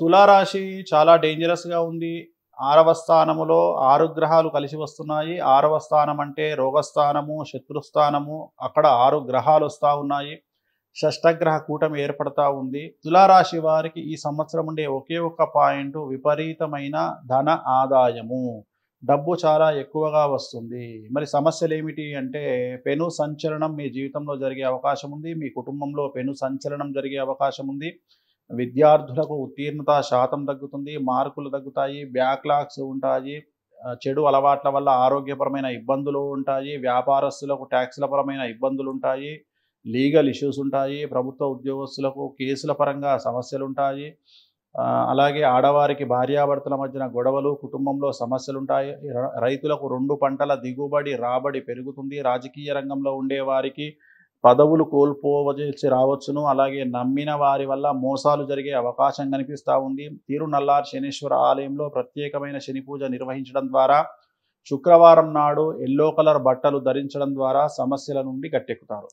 తులారాశి చాలా డేంజరస్‌గా ఉంది. 6వ స్థానములో 6 గ్రహాలు కలిసి వస్తున్నాయి. 6వ స్థానం అంటే రోగస్థానము, శత్రుస్థానము. అక్కడ 6 గ్రహాలొస్తా ఉన్నాయి. షష్టగ్రహ కూటమి ఏర్పడతా ఉంది. తులారాశి వారికి ఈ సంవత్సరం ఉండే ఒకే ఒక్క పాయింటు విపరీతమైన ధన ఆదాయము. డబ్బు చాలా ఎక్కువగా వస్తుంది. మరి సమస్యలేమిటి అంటే పెను సంచలనం మీ జీవితంలో జరిగే అవకాశం ఉంది. మీ కుటుంబంలో పెను సంచలనం జరిగే అవకాశం ఉంది. విద్యార్థులకు ఉత్తీర్ణత శాతం తగ్గుతుంది. మార్కులు తగ్గుతాయి. బ్యాక్‌లాగ్స్ ఉంటాయి. చెడు అలవాట్ల వల్ల ఆరోగ్యపరమైన ఇబ్బందులు ఉంటాయి. వ్యాపారస్తులకు టాక్స్‌ల పరమైన ఇబ్బందులుంటాయి. లీగల్ ఇష్యూస్ ఉంటాయి. ప్రభుత్వ ఉద్యోగస్తులకు కేసుల పరంగా సమస్యలుంటాయి. అలాగే ఆడవారికి భార్యాభర్తల మధ్యన గొడవలు, కుటుంబంలో సమస్యలుంటాయి. రైతులకు 2 పంటల దిగుబడి, రాబడి పెరుగుతుంది. రాజకీయ రంగంలో ఉండేవారికి పదవులు కోల్పోవలసి రావచ్చును. అలాగే నమ్మిన వారి వల్ల మోసాలు జరిగే అవకాశం కనిపిస్తా ఉంది. తిరునల్లార్ శనీశ్వర ఆలయంలో ప్రత్యేకమైన శని పూజ నిర్వహించడం ద్వారా, శుక్రవారం నాడు యెల్లో కలర్ బట్టలు ధరించడం ద్వారా సమస్యల నుండి గట్టెక్కుతారు.